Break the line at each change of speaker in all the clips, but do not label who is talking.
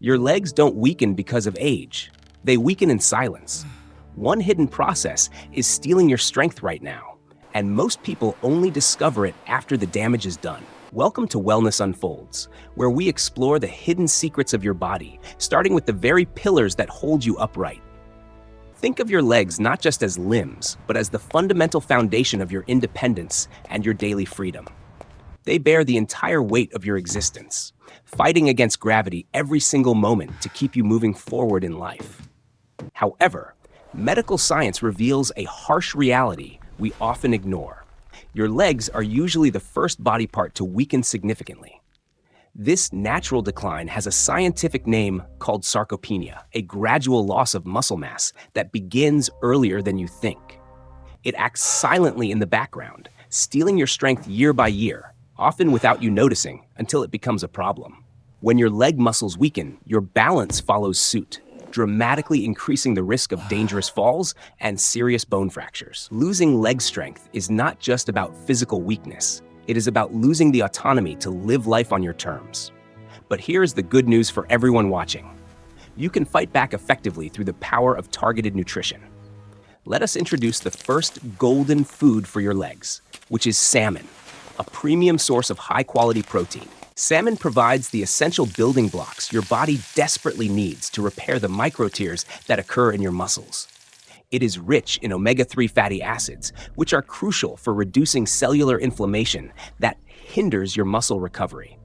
Your legs don't weaken because of age. They weaken in silence. One hidden process is stealing your strength right now, and most people only discover it after the damage is done. Welcome to Wellness Unfolds, where we explore the hidden secrets of your body, starting with the very pillars that hold you upright. Think of your legs not just as limbs, but as the fundamental foundation of your independence and your daily freedom. They bear the entire weight of your existence, fighting against gravity every single moment to keep you moving forward in life. However, medical science reveals a harsh reality we often ignore. Your legs are usually the first body part to weaken significantly. This natural decline has a scientific name called sarcopenia, a gradual loss of muscle mass that begins earlier than you think. It acts silently in the background, stealing your strength year by year, often without you noticing until it becomes a problem. When your leg muscles weaken, your balance follows suit, dramatically increasing the risk of dangerous falls and serious bone fractures. Losing leg strength is not just about physical weakness. It is about losing the autonomy to live life on your terms. But here's the good news for everyone watching. You can fight back effectively through the power of targeted nutrition. Let us introduce the first golden food for your legs, which is salmon, a premium source of high-quality protein. Salmon provides the essential building blocks your body desperately needs to repair the microtears that occur in your muscles. It is rich in omega-3 fatty acids, which are crucial for reducing cellular inflammation that hinders your muscle recovery.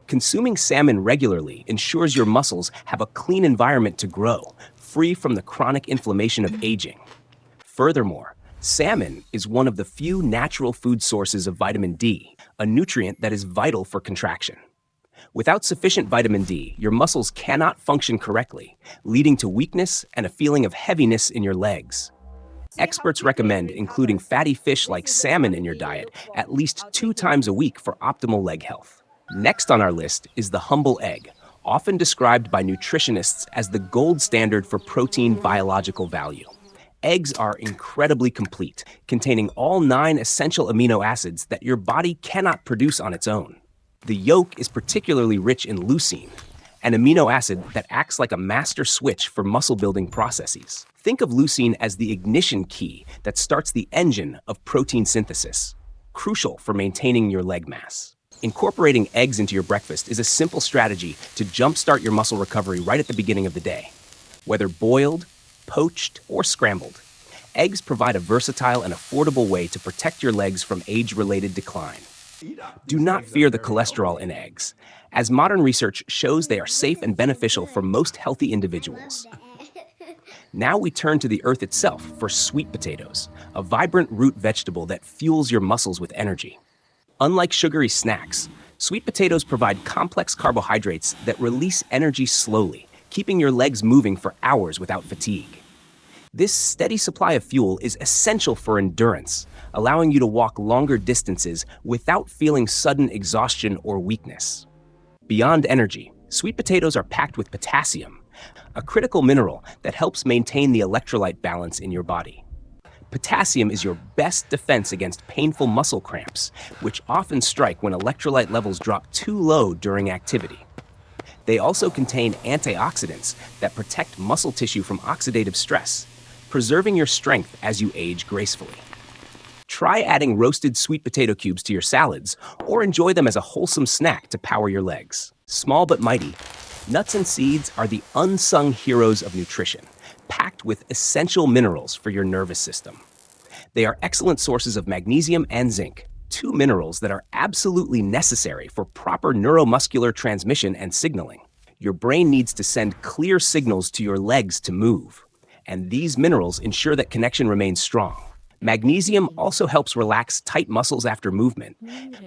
Consuming salmon regularly ensures your muscles have a clean environment to grow, free from the chronic inflammation of aging. Furthermore, salmon is one of the few natural food sources of vitamin D, a nutrient that is vital for contraction. Without sufficient vitamin D, your muscles cannot function correctly, leading to weakness and a feeling of heaviness in your legs. Experts recommend including fatty fish like salmon in your diet at least 2 times a week for optimal leg health. Next on our list is the humble egg, often described by nutritionists as the gold standard for protein biological value. Eggs are incredibly complete, containing all 9 essential amino acids that your body cannot produce on its own. The yolk is particularly rich in leucine, an amino acid that acts like a master switch for muscle-building processes. Think of leucine as the ignition key that starts the engine of protein synthesis, crucial for maintaining your leg mass. Incorporating eggs into your breakfast is a simple strategy to jumpstart your muscle recovery right at the beginning of the day. Whether boiled, poached, or scrambled, eggs provide a versatile and affordable way to protect your legs from age-related decline. Do not fear the cholesterol in eggs, as modern research shows they are safe and beneficial for most healthy individuals. Now we turn to the earth itself for sweet potatoes, a vibrant root vegetable that fuels your muscles with energy. Unlike sugary snacks, sweet potatoes provide complex carbohydrates that release energy slowly, keeping your legs moving for hours without fatigue. This steady supply of fuel is essential for endurance, allowing you to walk longer distances without feeling sudden exhaustion or weakness. Beyond energy, sweet potatoes are packed with potassium, a critical mineral that helps maintain the electrolyte balance in your body. Potassium is your best defense against painful muscle cramps, which often strike when electrolyte levels drop too low during activity. They also contain antioxidants that protect muscle tissue from oxidative stress, preserving your strength as you age gracefully. Try adding roasted sweet potato cubes to your salads, or enjoy them as a wholesome snack to power your legs. Small but mighty, nuts and seeds are the unsung heroes of nutrition, packed with essential minerals for your nervous system. They are excellent sources of magnesium and zinc, 2 minerals that are absolutely necessary for proper neuromuscular transmission and signaling. Your brain needs to send clear signals to your legs to move, and these minerals ensure that connection remains strong. Magnesium also helps relax tight muscles after movement,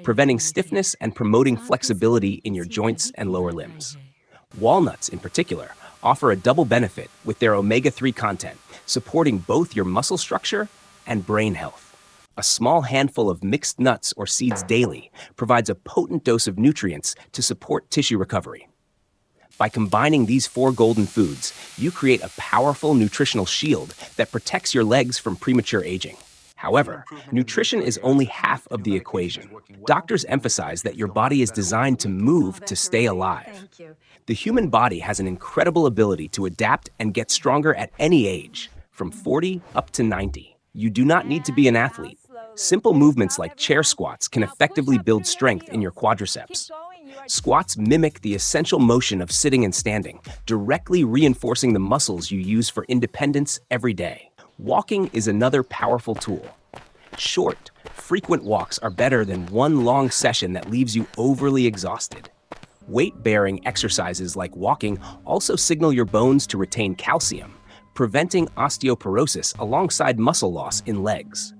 preventing stiffness and promoting flexibility in your joints and lower limbs. Walnuts, in particular, offer a double benefit with their omega-3 content, supporting both your muscle structure and brain health. A small handful of mixed nuts or seeds daily provides a potent dose of nutrients to support tissue recovery. By combining these 4 golden foods, you create a powerful nutritional shield that protects your legs from premature aging. However, nutrition is only half of the equation. Doctors emphasize that your body is designed to move to stay alive. The human body has an incredible ability to adapt and get stronger at any age, from 40 up to 90. You do not need to be an athlete. Simple movements like chair squats can effectively build strength in your quadriceps. Squats mimic the essential motion of sitting and standing, directly reinforcing the muscles you use for independence every day. Walking is another powerful tool. Short, frequent walks are better than one long session that leaves you overly exhausted. Weight-bearing exercises like walking also signal your bones to retain calcium, preventing osteoporosis alongside muscle loss in legs.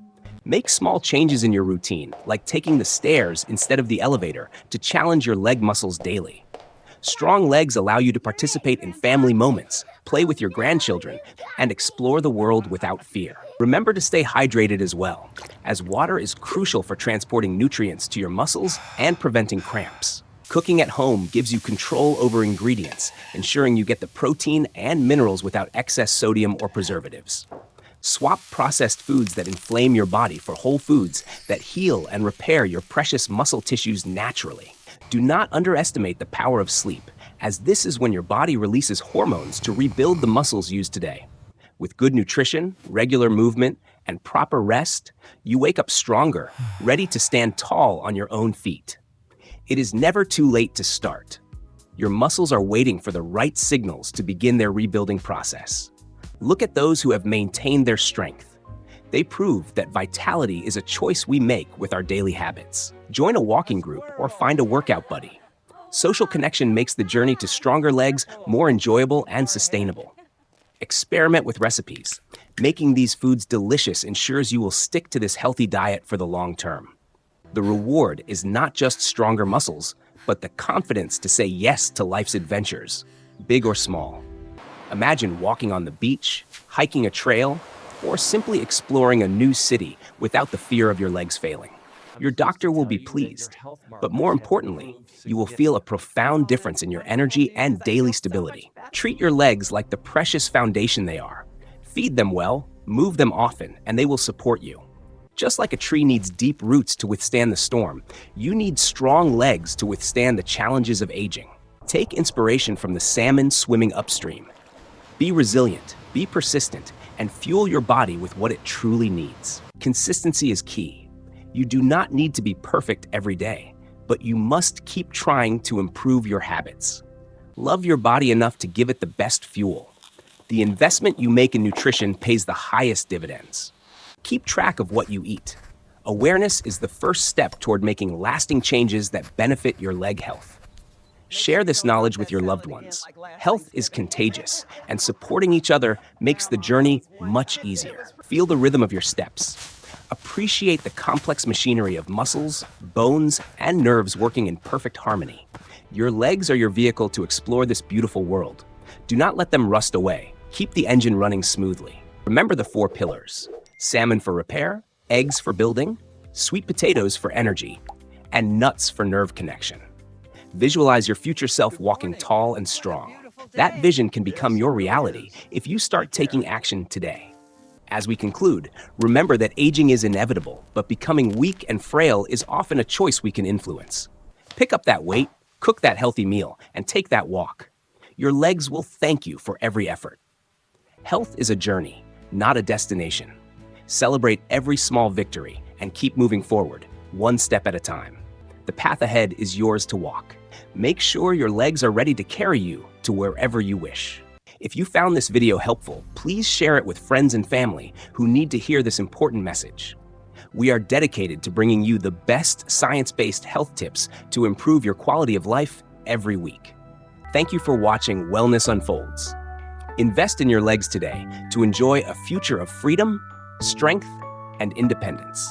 Make small changes in your routine, like taking the stairs instead of the elevator, to challenge your leg muscles daily. Strong legs allow you to participate in family moments, play with your grandchildren, and explore the world without fear. Remember to stay hydrated as well, as water is crucial for transporting nutrients to your muscles and preventing cramps. Cooking at home gives you control over ingredients, ensuring you get the protein and minerals without excess sodium or preservatives. Swap processed foods that inflame your body for whole foods that heal and repair your precious muscle tissues naturally. Do not underestimate the power of sleep, as this is when your body releases hormones to rebuild the muscles used today. With good nutrition, regular movement, and proper rest, you wake up stronger, ready to stand tall on your own feet. It is never too late to start. Your muscles are waiting for the right signals to begin their rebuilding process. Look at those who have maintained their strength. They prove that vitality is a choice we make with our daily habits. Join a walking group or find a workout buddy. Social connection makes the journey to stronger legs more enjoyable and sustainable. Experiment with recipes. Making these foods delicious ensures you will stick to this healthy diet for the long term. The reward is not just stronger muscles, but the confidence to say yes to life's adventures, big or small. Imagine walking on the beach, hiking a trail, or simply exploring a new city without the fear of your legs failing. Your doctor will be pleased, but more importantly, you will feel a profound difference in your energy and daily stability. Treat your legs like the precious foundation they are. Feed them well, move them often, and they will support you. Just like a tree needs deep roots to withstand the storm, you need strong legs to withstand the challenges of aging. Take inspiration from the salmon swimming upstream. Be resilient, be persistent, and fuel your body with what it truly needs. Consistency is key. You do not need to be perfect every day, but you must keep trying to improve your habits. Love your body enough to give it the best fuel. The investment you make in nutrition pays the highest dividends. Keep track of what you eat. Awareness is the first step toward making lasting changes that benefit your leg health. Share this knowledge with your loved ones. Health is contagious, and supporting each other makes the journey much easier. Feel the rhythm of your steps. Appreciate the complex machinery of muscles, bones, and nerves working in perfect harmony. Your legs are your vehicle to explore this beautiful world. Do not let them rust away. Keep the engine running smoothly. Remember the 4 pillars: salmon for repair, eggs for building, sweet potatoes for energy, and nuts for nerve connection. Visualize your future self walking tall and strong. That vision can become your reality if you start taking action today. As we conclude, remember that aging is inevitable, but becoming weak and frail is often a choice we can influence. Pick up that weight, cook that healthy meal, and take that walk. Your legs will thank you for every effort. Health is a journey, not a destination. Celebrate every small victory and keep moving forward, one step at a time. The path ahead is yours to walk. Make sure your legs are ready to carry you to wherever you wish. If you found this video helpful, please share it with friends and family who need to hear this important message. We are dedicated to bringing you the best science-based health tips to improve your quality of life every week. Thank you for watching Wellness Unfolds. Invest in your legs today to enjoy a future of freedom, strength, and independence.